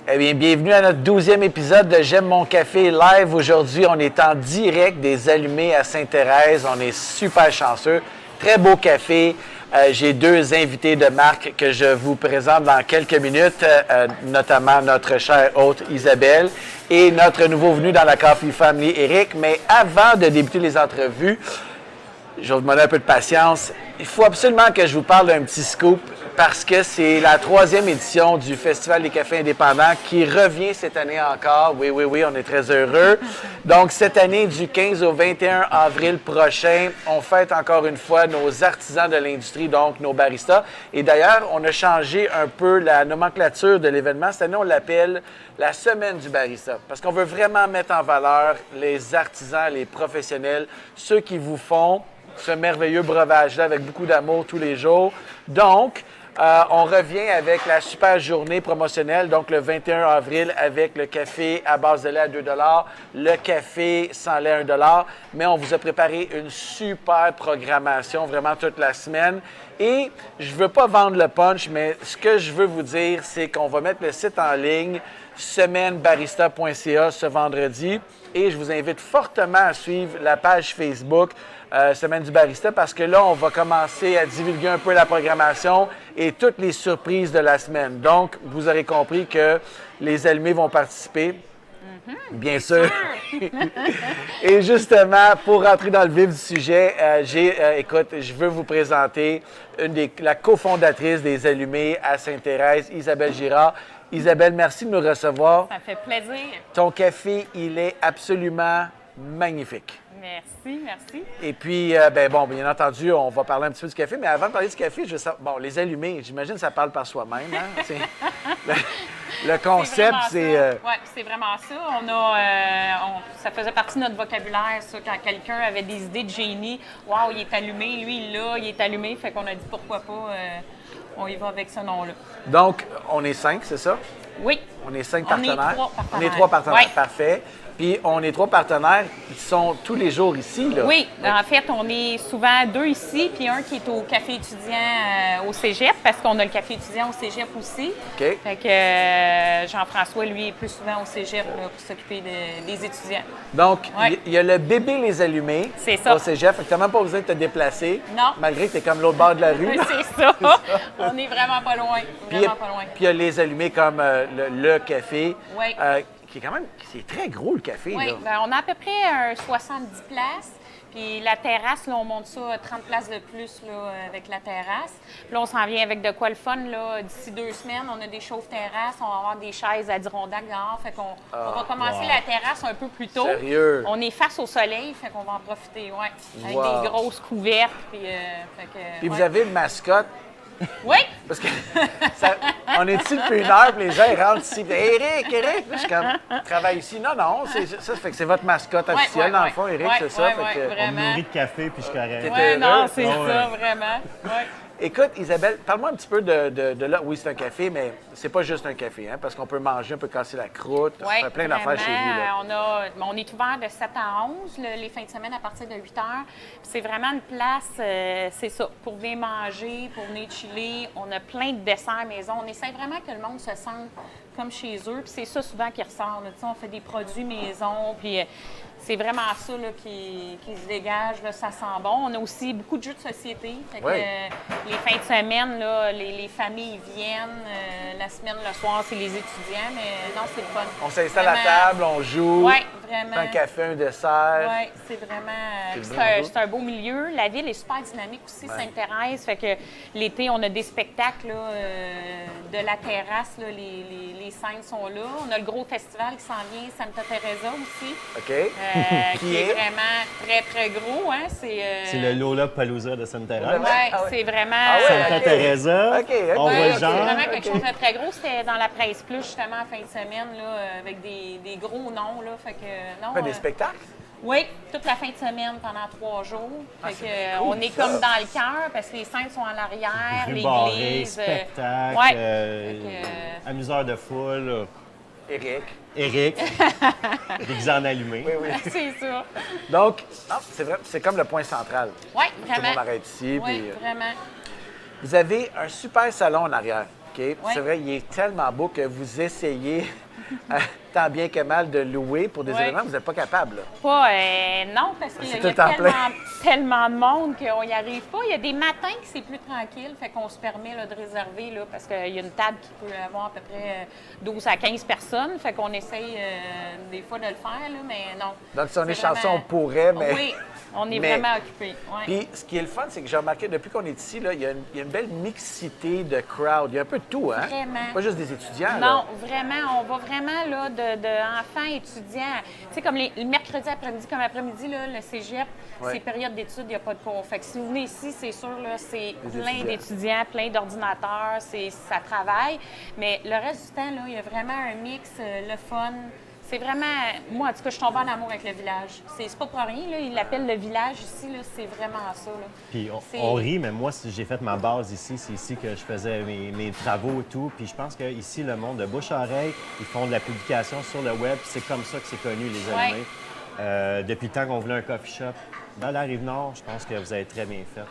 Eh bien, bienvenue à notre 12e épisode de J'aime mon café live. Aujourd'hui, on est en direct des Allumés à Sainte-Thérèse. On est super chanceux. Très beau café. J'ai deux invités de marque que je vous présente dans quelques minutes, notamment notre chère hôte Isabelle et notre nouveau venu dans la Coffee Family, Éric. Mais avant de débuter les entrevues, je vais vous demander un peu de patience. Il faut absolument que je vous parle d'un petit scoop parce que c'est la 3e édition du Festival des cafés indépendants qui revient cette année encore. Oui, on est très heureux. Donc, cette année, du 15 au 21 avril prochain, on fête encore une fois nos artisans de l'industrie, donc nos baristas. Et d'ailleurs, on a changé un peu la nomenclature de l'événement. Cette année, on l'appelle la Semaine du barista parce qu'on veut vraiment mettre en valeur les artisans, les professionnels, ceux qui vous font ce merveilleux breuvage-là avec beaucoup d'amour tous les jours. Donc, on revient avec la super journée promotionnelle, donc le 21 avril, avec le café à base de lait à 2 $, le café sans lait à 1 $. Mais on vous a préparé une super programmation vraiment toute la semaine. Et je ne veux pas vendre le punch, mais ce que je veux vous dire, c'est qu'on va mettre le site en ligne semainebarista.ca ce vendredi. Et je vous invite fortement à suivre la page Facebook Semaine du barista parce que là, on va commencer à divulguer un peu la programmation et toutes les surprises de la semaine. Donc, vous aurez compris que les Allumés vont participer. Bien sûr. Et justement, pour rentrer dans le vif du sujet, écoute, je veux vous présenter la cofondatrice des Allumés à Sainte-Thérèse, Isabelle Girard. Isabelle, merci de nous recevoir. Ça fait plaisir. Ton café, il est absolument magnifique. Merci. Et puis, bien entendu, on va parler un petit peu du café, mais avant de parler du café, je veux savoir, bon, les Allumés, j'imagine que ça parle par soi-même, hein? Le concept, c'est... Oui, c'est vraiment ça. Ça faisait partie de notre vocabulaire, ça, quand quelqu'un avait des idées de génie. Waouh, il est allumé, lui, il est allumé. Fait qu'on a dit pourquoi pas, on y va avec ce nom-là. Donc, on est 5, c'est ça? Oui. On est 5 partenaires. On est 3 partenaires. Oui. Parfait. Puis, on est 3 partenaires qui sont tous les jours ici, là. Oui, en fait, on est souvent 2 ici, puis un qui est au café étudiant au cégep, parce qu'on a le café étudiant au cégep aussi. OK. Fait que Jean-François, lui, est plus souvent au cégep là, pour s'occuper des étudiants. Donc, il y a le bébé Les Allumés au cégep. Fait que tu n'as même pas besoin de te déplacer. Non. Malgré que tu es comme l'autre bord de la rue. Oui, c'est ça. On est vraiment pas loin. Puis il y a Les Allumés comme le café. Oui. Qui est quand même, c'est très gros le café. Oui, là. Bien, on a à peu près 70 places. Puis la terrasse, là, on monte ça 30 places de plus là, avec la terrasse. Puis là, on s'en vient avec de quoi le fun. Là. D'ici 2 semaines, on a des chauffe-terrasses, on va avoir des chaises à Dirondac dehors. Fait qu'on on va commencer la terrasse un peu plus tôt. Sérieux? On est face au soleil, fait qu'on va en profiter, avec des grosses couvertes. Puis vous avez une mascotte. Oui! Parce que on est ici depuis 1 heure, puis les gens ils rentrent ici. Éric! Je suis comme, travaille ici. Non, ça fait que c'est votre mascotte officielle, dans le fond, Éric, c'est ça. Fait que, vraiment. On me nourrit de café, puis je suis correct. Oui, non, c'est ça, vraiment. Ouais. Écoute, Isabelle, parle-moi un petit peu de là. Oui, c'est un café, mais c'est pas juste un café, hein, parce qu'on peut manger, on peut casser la croûte, on fait plein d'affaires chez vous. Là. On est ouvert de 7 à 11, les fins de semaine à partir de 8 heures. C'est vraiment une place, c'est ça, pour venir manger, pour venir chiller. On a plein de desserts maison. On essaie vraiment que le monde se sente comme chez eux. Puis c'est ça souvent qui ressort. Là. On fait des produits maison, puis c'est vraiment ça là, qui se dégage. Là, ça sent bon. On a aussi beaucoup de jeux de société. Fait que, les fins de semaine, là, les familles viennent. La semaine, le soir, c'est les étudiants. Mais non, c'est le fun. On s'installe à table, on joue. Oui, vraiment. Un café, un dessert. Oui, c'est vraiment... C'est un beau milieu. La ville est super dynamique aussi, Sainte-Thérèse. Fait que l'été, on a des spectacles là, de la terrasse. Là, les scènes sont là. On a le gros festival qui s'en vient, Santa Teresa aussi. OK. Qui est vraiment très, très gros. Hein? C'est le Lollapalooza de Sainte-Thérèse. Oui, c'est vraiment... Santa Teresa. On voit le genre. C'est vraiment quelque chose de très gros. C'était dans la presse plus, justement, en fin de semaine, là, avec des gros noms. Là. Fait que, non, des spectacles? Oui, toute la fin de semaine pendant 3 jours. Fait que, on est comme dans le cœur parce que les scènes sont à l'arrière, l'église. Spectacle, amuseur de foule. Éric, déguisé en allumé. Oui. C'est ça. Donc, c'est vrai, c'est comme le point central. Oui, Tout vraiment. le monde arrête ici. Oui, puis, vraiment. vous avez un super salon en arrière. OK. C'est vrai, il est tellement beau que vous essayez tant bien que mal de louer pour des événements, vous n'êtes pas capable. Là. Pas, non, parce qu'il y a tellement de monde qu'on n'y arrive pas. Il y a des matins que c'est plus tranquille, fait qu'on se permet là, de réserver, là, parce qu'il y a une table qui peut avoir à peu près 12 à 15 personnes, fait qu'on essaye des fois de le faire, là, mais non. Donc, si on est chanceux, on pourrait, mais... Oui, on est vraiment occupés. Ouais. Puis, ce qui est le fun, c'est que j'ai remarqué, depuis qu'on est ici, là, il y a une belle mixité de crowd. Il y a un peu de tout, hein? Vraiment. Pas juste des étudiants, non, vraiment, on va vraiment là, de enfants, étudiants. Tu sais, comme le mercredi après-midi, comme après-midi, là, le cégep, c'est période d'études, il n'y a pas de cours. Fait que si vous venez ici, c'est sûr, là, c'est plein d'étudiants, plein d'ordinateurs, ça travaille. Mais le reste du temps, là, il y a vraiment un mix, le fun. C'est vraiment... Moi, en tout cas, je tombe en amour avec le village. C'est pas pour rien, là. Ils l'appellent le village ici, là. C'est vraiment ça, là. Puis on rit, mais moi, j'ai fait ma base ici. C'est ici que je faisais mes travaux et tout. Puis je pense qu'ici, le monde de bouche à oreille, ils font de la publication sur le web. C'est comme ça que c'est connu, les allumés. Depuis le temps qu'on voulait un coffee shop. Dans la Rive-Nord, je pense que vous avez très bien fait.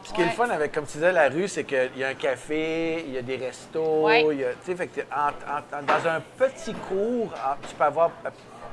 Ce qui est le fun avec, comme tu disais, la rue, c'est qu'il y a un café, il y a des restos, il y a, tu sais, fait que dans un petit cours, tu peux avoir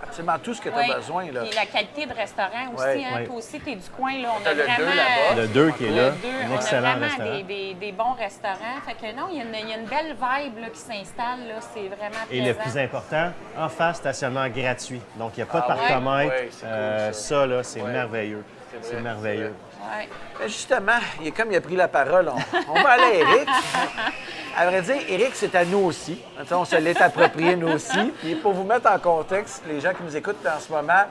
absolument tout ce que tu as besoin. Là. Puis la qualité de restaurant aussi, hein, toi aussi, tu es du coin, là, on a le vraiment... 2 là-bas. Le 2 qui est là, un excellent restaurant. On a vraiment des bons restaurants. Fait que non, il y a une belle vibe là, qui s'installe, là, c'est vraiment plaisant. Et le plus important, en face, stationnement gratuit. Donc, il n'y a pas de parcomètre. Cool, ça, là, c'est merveilleux. C'est merveilleux. Ouais. Mais justement, comme il a pris la parole, on va aller à Éric. À vrai dire, Éric, c'est à nous aussi. On se l'est approprié, nous aussi. Puis pour vous mettre en contexte, les gens qui nous écoutent en ce moment,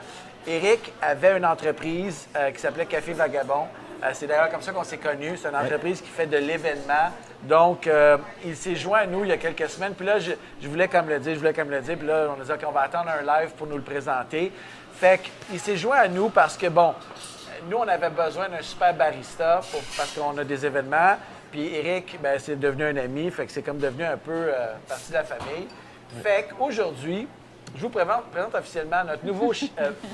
Éric avait une entreprise qui s'appelait Café Vagabond. C'est d'ailleurs comme ça qu'on s'est connus. C'est une entreprise qui fait de l'événement. Donc, il s'est joint à nous il y a quelques semaines. Puis là, je voulais comme le dire. Puis là, on a dit qu'on va attendre un live pour nous le présenter. Fait qu'il s'est joint à nous parce que, bon, nous, on avait besoin d'un super barista parce qu'on a des événements. Puis Éric, ben, c'est devenu un ami, fait que c'est comme devenu un peu partie de la famille. Fait qu'aujourd'hui, je vous présente officiellement notre nouveau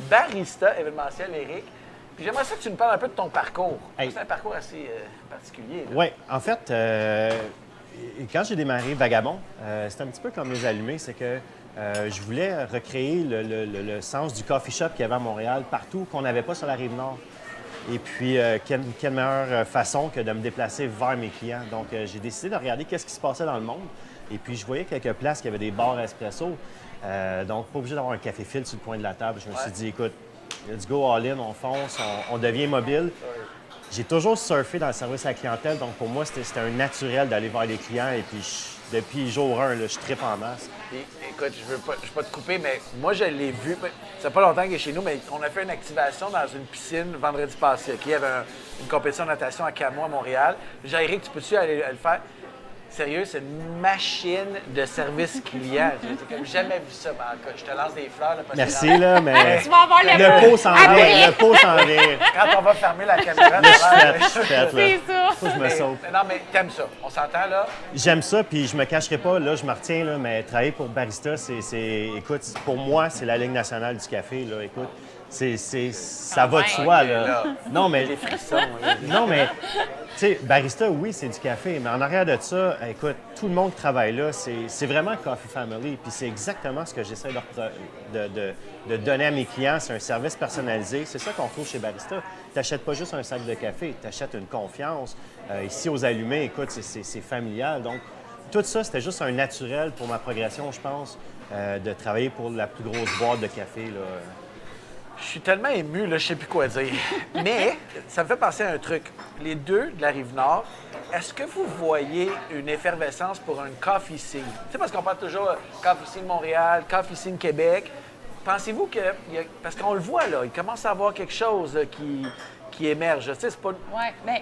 barista événementiel, Éric. Puis j'aimerais ça que tu nous parles un peu de ton parcours. C'est un parcours assez particulier. Oui, en fait, quand j'ai démarré Vagabond, c'était un petit peu comme les allumés, c'est que je voulais recréer le sens du coffee shop qu'il y avait à Montréal, partout, qu'on n'avait pas sur la Rive-Nord. Et puis, quelle meilleure façon que de me déplacer vers mes clients. Donc, j'ai décidé de regarder qu'est-ce qui se passait dans le monde. Et puis, je voyais quelques places qui avaient des bars espresso. Donc, pas obligé d'avoir un café fil sur le coin de la table. Je me suis dit, écoute, let's go all in, on fonce, on devient mobile. J'ai toujours surfé dans le service à la clientèle. Donc, pour moi, c'était un naturel d'aller vers les clients. Et puis, depuis jour 1, là, je trippe en masse. Et, écoute, je veux pas te couper, mais moi, je l'ai vu. Ça fait pas longtemps qu'il est chez nous, mais on a fait une activation dans une piscine vendredi passé. Il y avait une compétition de natation à Camo à Montréal. J'ai dit, Éric, tu peux-tu aller le faire? Sérieux, c'est une machine de service client. J'ai comme jamais vu ça. Mais je te lance des fleurs. Là, parce merci, que là, mais tu vas avoir le pot s'en vient. Le pot s'en vient. Quand on va fermer la caméra, Je suis faite, là. C'est ça. Faut que je me sauve. Non, mais t'aimes ça. On s'entend, là? J'aime ça, puis je me cacherai pas, là, je me retiens, là, mais travailler pour barista, écoute, pour moi, c'est la Ligue nationale du café, là, écoute. Ça va de soi, là. Non, mais... Les frissons. Non, mais, tu sais, barista, oui, c'est du café, mais en arrière de ça, écoute, tout le monde qui travaille là, c'est vraiment Coffee Family, puis c'est exactement ce que j'essaie de donner à mes clients, c'est un service personnalisé. C'est ça qu'on trouve chez Barista. Tu n'achètes pas juste un sac de café, tu achètes une confiance. Ici, aux allumés, écoute, c'est familial. Donc, tout ça, c'était juste un naturel pour ma progression, je pense, de travailler pour la plus grosse boîte de café, là. Je suis tellement ému, là, je sais plus quoi dire. Mais ça me fait penser à un truc. Les deux de la Rive-Nord, est-ce que vous voyez une effervescence pour un coffee scene? Tu sais, parce qu'on parle toujours coffee scene Montréal, coffee scene Québec. Pensez-vous que... Parce qu'on le voit, là, il commence à avoir quelque chose qui émerge. Tu sais, c'est pas... Oui, bien,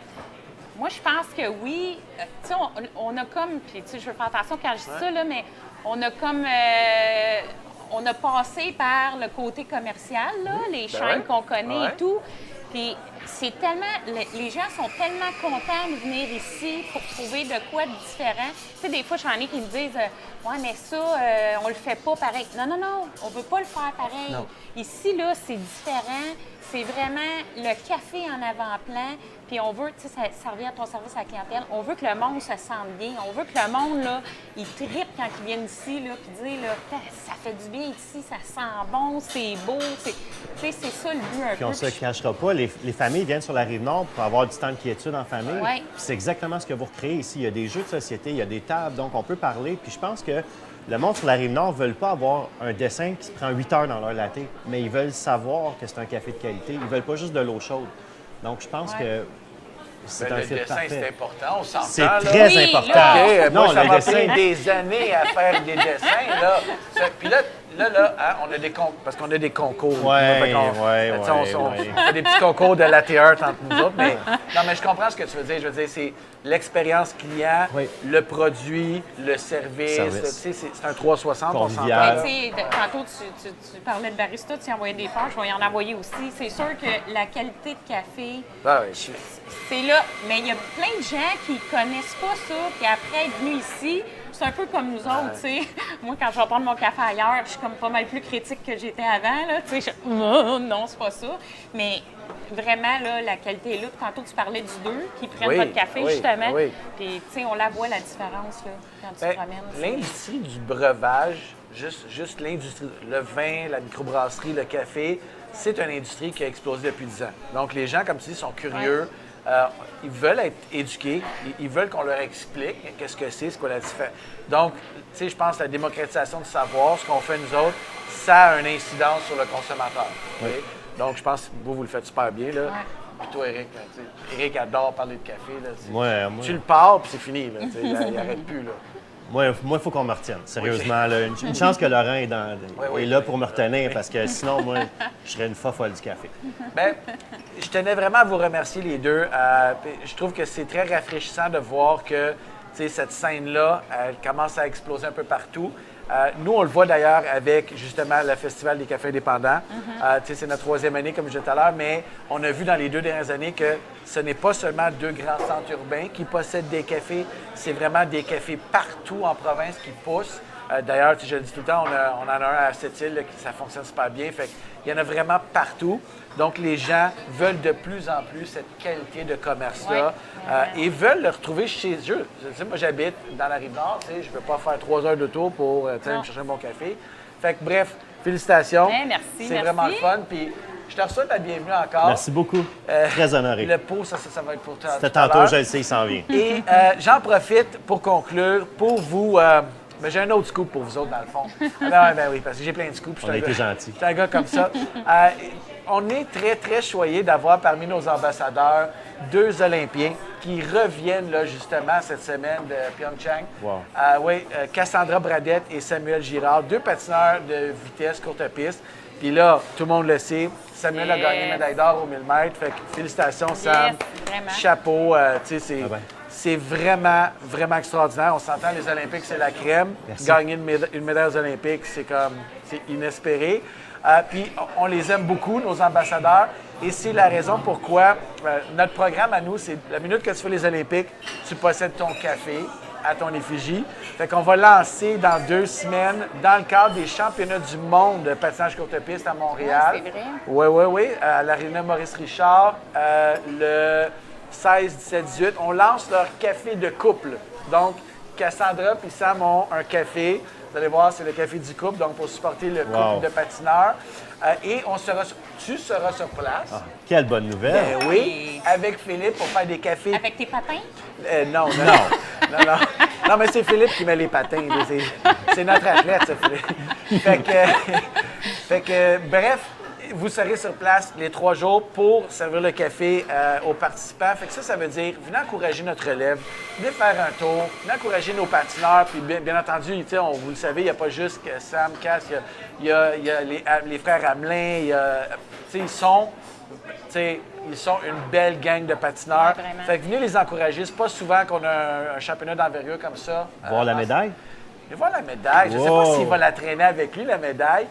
moi, je pense que oui. Tu sais, on a comme... Puis, tu sais, je veux faire attention quand je dis ça, là, mais on a comme... on a passé par le côté commercial, là, les chaînes qu'on connaît et tout. Puis c'est tellement... Les gens sont tellement contents de venir ici pour trouver de quoi de différent. Tu sais, des fois, j'en ai qui me disent « Ouais, mais ça, on le fait pas pareil. » Non, non, non, on veut pas le faire pareil. Non. Ici, là, c'est différent. c'est vraiment le café en avant-plan. Puis on veut, tu sais, servir à ton service à la clientèle. On veut que le monde se sente bien. On veut que le monde, là, il trippe quand ils viennent ici, là, puis dire, là, ça fait du bien ici, ça sent bon, c'est beau. Tu sais, c'est ça le but un peu. Puis on ne se cachera pas, les familles viennent sur la Rive-Nord pour avoir du temps de quiétude en famille. Ouais. Puis c'est exactement ce que vous recréez ici. Il y a des jeux de société, il y a des tables, donc on peut parler. Puis je pense que le monde sur la Rive-Nord ne veut pas avoir un dessin qui se prend 8 heures dans leur latte, mais ils veulent savoir que c'est un café de qualité. Ils ne veulent pas juste de l'eau chaude. Donc, je pense que c'est un le fit dessin, parfait. c'est important, on s'entend. C'est là. très Oui, important. là. OK, moi, Non, ça le m'a dessin... pris des années à faire des dessins, là. Puis là, hein, on a des concours, parce qu'on a des concours. Ouais, Fait qu'on- ouais, tu sais, on ouais. fait des petits concours de latte art entre nous autres, mais non, mais je comprends ce que tu veux dire. Je veux dire, c'est l'expérience client, Oui. le produit, le service. Service. Tu sais, c'est un 360, on s'entend. Convivial. là. Tu sais, tantôt, tu parlais de barista, tu envoyais des fleurs, je vais y en envoyer aussi. C'est sûr que la qualité de café, Ah oui. c'est là. Mais il y a plein de gens qui connaissent pas ça, puis après être venus ici, c'est un peu comme nous autres, tu sais. Moi, quand je vais prendre mon café ailleurs, je suis comme pas mal plus critique que j'étais avant, là. Tu sais, non, c'est pas ça. Mais vraiment, là, la qualité est là. Puis tantôt, tu parlais du 2 qui prennent Oui, votre café, oui, justement. oui. Puis, tu sais, on la voit, la différence, là, quand tu Ben, te promènes. l'industrie du breuvage, juste l'industrie, le vin, la microbrasserie, le café, c'est une industrie qui a explosé depuis 10 ans. Donc, les gens, comme tu dis, sont curieux. Ils veulent être éduqués. Ils veulent qu'on leur explique qu'est-ce que c'est quoi la différence. Donc, tu sais, je pense que la démocratisation du savoir, ce qu'on fait nous autres, ça a une incidence sur le consommateur. Oui. OK? Donc, je pense que vous le faites super bien, là. Puis toi, Éric, tu sais, Éric adore parler de café, là. Moi, Tu le parles, puis c'est fini, là. Tu sais, il n'arrête plus, là. Moi, il faut qu'on me retienne. Sérieusement, là, une chance que Laurent est là pour me retenir, parce que sinon, moi, je serais une folle du café. Bien, je tenais vraiment à vous remercier les deux. Puis je trouve que c'est très rafraîchissant de voir que tu sais, cette scène-là, elle commence à exploser un peu partout. Nous, on le voit d'ailleurs avec justement le Festival des cafés indépendants. Tu sais, c'est notre 3e année, comme je disais tout à l'heure, mais on a vu dans les 2 dernières années que ce n'est pas seulement 2 grands centres urbains qui possèdent des cafés, c'est vraiment des cafés partout en province qui poussent. D'ailleurs, je le dis tout le temps, on en a un à Sept-Îles, là, ça fonctionne super bien. Fait qu'il y en a vraiment partout. Donc, les gens veulent de plus en plus cette qualité de commerce-là et veulent le retrouver chez eux. Tu sais, moi, j'habite dans la Rive-Nord, tu sais, je ne veux pas faire 3 heures de tour pour tu sais, me chercher un bon café. Fait que, bref, félicitations. Bien, merci, C'est merci. vraiment le fun. Puis, je te reçois la bienvenue encore. Merci beaucoup. Très honoré. Le pot, ça va être pour toi. C'était tout à tantôt, l'heure. je le sais, il s'en vient. Et j'en profite pour conclure, pour vous... mais j'ai un autre scoop pour vous autres, dans le fond. Ben oui, parce que j'ai plein de scoops. On a été gentils. Je suis un gars comme ça. On est très, très choyés d'avoir parmi nos ambassadeurs 2 Olympiens qui reviennent là, justement cette semaine de Pyeongchang. Wow. Oui, Cassandra Bradette et Samuel Girard, 2 patineurs de vitesse courte piste. Puis là, tout le monde le sait, Samuel a gagné la médaille d'or au 1000 mètres. Fait que félicitations, Sam. vraiment. Chapeau. Tu sais, Ah ben. c'est vraiment, vraiment extraordinaire. On s'entend, les Olympiques, c'est la crème. Merci. Gagner une médaille aux Olympiques, c'est inespéré. Puis on les aime beaucoup, nos ambassadeurs. Et c'est la raison pourquoi notre programme à nous, c'est la minute que tu fais les Olympiques, tu possèdes ton café à ton effigie. Fait qu'on va lancer dans 2 semaines, dans le cadre des championnats du monde de patinage courte piste à Montréal. Ouais, c'est vrai. Oui, à l'Arena Maurice Richard, le 16, 17, 18. On lance leur café de couple. Donc, Cassandra et Sam ont un café. Vous allez voir, c'est le café du couple, donc pour supporter le couple de patineurs. Et tu seras sur place. Ah, quelle bonne nouvelle. Ben oui, avec Philippe pour faire des cafés. Avec tes patins? Non. Non, mais c'est Philippe qui met les patins. Là. C'est notre athlète, ça, Philippe. Fait que, bref, vous serez sur place les 3 jours pour servir le café aux participants. Fait que ça veut dire, venez encourager notre relève, venez faire un tour, venez encourager nos patineurs. Puis bien entendu, vous le savez, il n'y a pas juste que Sam, Cass, il y a les frères Hamelin, ils sont une belle gang de patineurs. Ouais, fait que venez les encourager. C'est pas souvent qu'on a un championnat d'envergure comme ça. Voir la médaille? Je vais voir la médaille. Je ne sais pas Wow. s'il va la traîner avec lui, la médaille.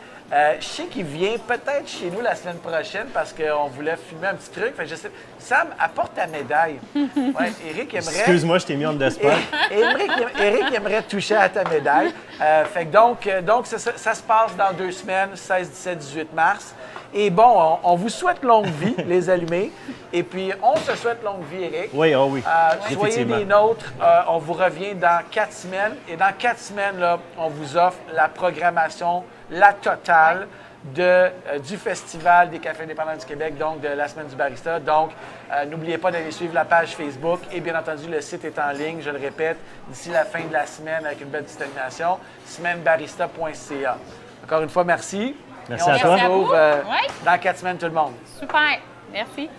Je sais qu'il vient peut-être chez nous la semaine prochaine parce qu'on voulait filmer un petit truc. Fait que je sais. Sam, apporte ta médaille. Ouais, Éric aimerait... Excuse-moi, je t'ai mis en de spot. Éric aimerait toucher à ta médaille. Fait que donc ça se passe dans 2 semaines, 16, 17, 18 mars. Et bon, on vous souhaite longue vie, les allumés. Et puis, on se souhaite longue vie, Éric. Oui, oh oui. Soyez Effectivement. des nôtres. On vous revient dans 4 semaines. Et dans 4 semaines, là, on vous offre la programmation, la totale du Festival des cafés indépendants du Québec, donc de la Semaine du Barista. Donc, n'oubliez pas d'aller suivre la page Facebook. Et bien entendu, le site est en ligne, je le répète, d'ici la fin de la semaine avec une belle petite animation, semainebarista.ca. Encore une fois, merci. Merci Et on à se toi. retrouve Ouais. dans 4 semaines, tout le monde. Super. Merci.